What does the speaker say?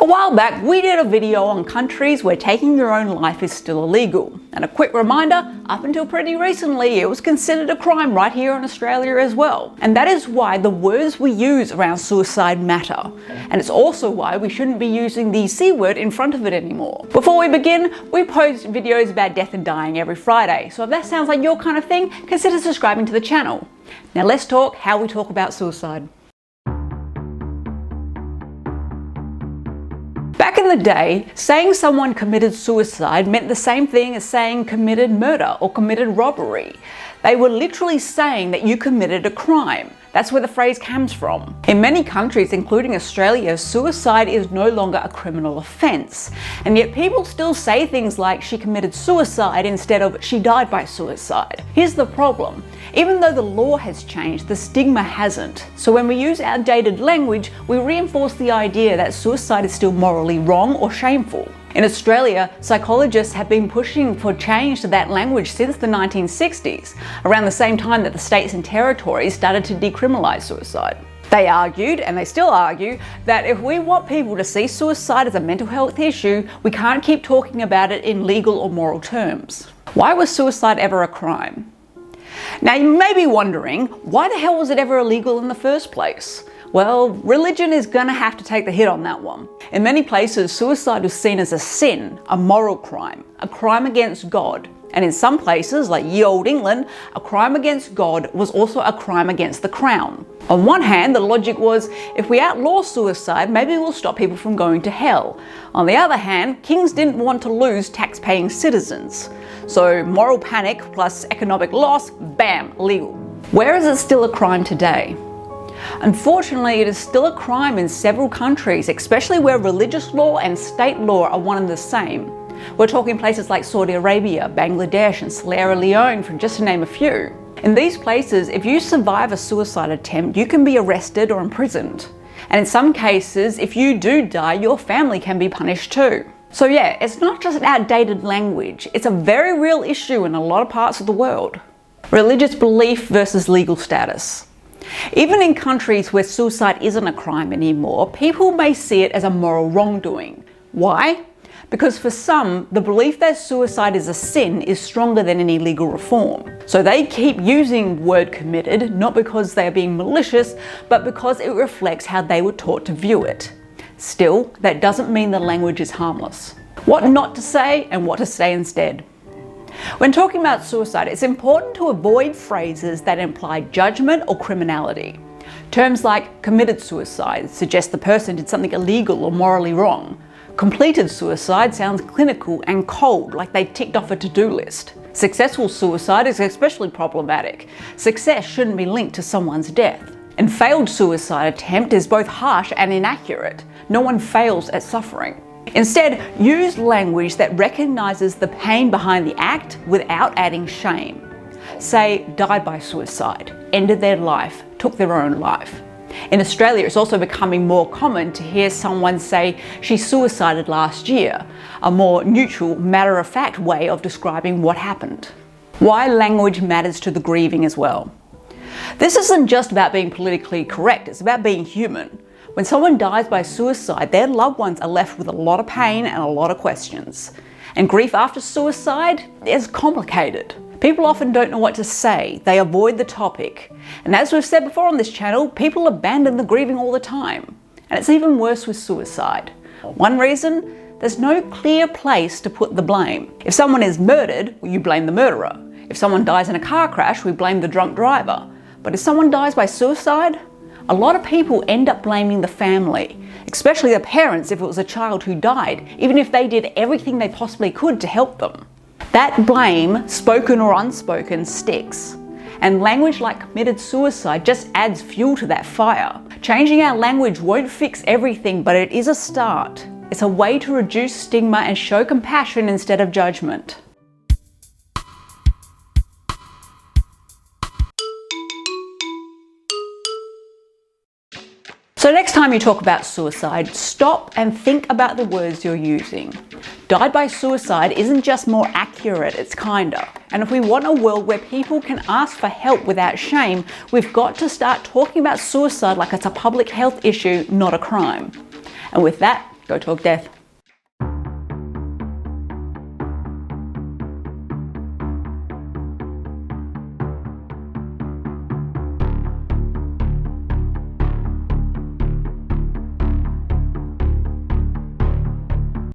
A while back, we did a video on countries where taking your own life is still illegal. And a quick reminder, up until pretty recently, it was considered a crime right here in Australia as well. And that is why the words we use around suicide matter. And it's also why we shouldn't be using the C word in front of it anymore. Before we begin, we post videos about death and dying every Friday. So if that sounds like your kind of thing, consider subscribing to the channel. Now let's talk how we talk about suicide. Back in the day, saying someone committed suicide meant the same thing as saying committed murder or committed robbery. They were literally saying that you committed a crime. That's where the phrase comes from. In many countries, including Australia, suicide is no longer a criminal offence. And yet people still say things like she committed suicide instead of she died by suicide. Here's the problem. Even though the law has changed, the stigma hasn't. So when we use outdated language, we reinforce the idea that suicide is still morally wrong or shameful. In Australia, psychologists have been pushing for change to that language since the 1960s, around the same time that the states and territories started to decriminalise suicide. They argued, and they still argue, that if we want people to see suicide as a mental health issue, we can't keep talking about it in legal or moral terms. Why was suicide ever a crime? Now you may be wondering, why the hell was it ever illegal in the first place? Well, religion is gonna have to take the hit on that one. In many places, suicide was seen as a sin, a moral crime, a crime against God. And in some places, like ye olde England, a crime against God was also a crime against the crown. On one hand, the logic was, if we outlaw suicide, maybe we'll stop people from going to hell. On the other hand, kings didn't want to lose tax-paying citizens. So moral panic plus economic loss, bam, legal. Where is it still a crime today? Unfortunately, it is still a crime in several countries, especially where religious law and state law are one and the same. We're talking places like Saudi Arabia, Bangladesh and Sierra Leone, for just to name a few. In these places, if you survive a suicide attempt, you can be arrested or imprisoned. And in some cases, if you do die, your family can be punished too. So yeah, it's not just outdated language, it's a very real issue in a lot of parts of the world. Religious belief versus legal status. Even in countries where suicide isn't a crime anymore, people may see it as a moral wrongdoing. Why? Because for some, the belief that suicide is a sin is stronger than any legal reform. So they keep using word committed, not because they are being malicious, but because it reflects how they were taught to view it. Still, that doesn't mean the language is harmless. What not to say and what to say instead. When talking about suicide, it's important to avoid phrases that imply judgment or criminality. Terms like committed suicide suggest the person did something illegal or morally wrong. Completed suicide sounds clinical and cold, like they ticked off a to-do list. Successful suicide is especially problematic. Success shouldn't be linked to someone's death. And failed suicide attempt is both harsh and inaccurate. No one fails at suffering. Instead, use language that recognizes the pain behind the act without adding shame. Say, died by suicide, ended their life, took their own life. In Australia, it's also becoming more common to hear someone say she suicided last year, a more neutral, matter-of-fact way of describing what happened. Why language matters to the grieving as well. This isn't just about being politically correct, it's about being human. When someone dies by suicide, their loved ones are left with a lot of pain and a lot of questions. And grief after suicide is complicated. People often don't know what to say, they avoid the topic. And as we've said before on this channel, people abandon the grieving all the time. And it's even worse with suicide. One reason, there's no clear place to put the blame. If someone is murdered, well, you blame the murderer. If someone dies in a car crash, we blame the drunk driver. But if someone dies by suicide, a lot of people end up blaming the family, especially the parents if it was a child who died, even if they did everything they possibly could to help them. That blame, spoken or unspoken, sticks. And language like committed suicide just adds fuel to that fire. Changing our language won't fix everything, but it is a start. It's a way to reduce stigma and show compassion instead of judgment. So next time you talk about suicide, stop and think about the words you're using. Died by suicide isn't just more accurate, it's kinder. And if we want a world where people can ask for help without shame, we've got to start talking about suicide like it's a public health issue, not a crime. And with that, Go talk death.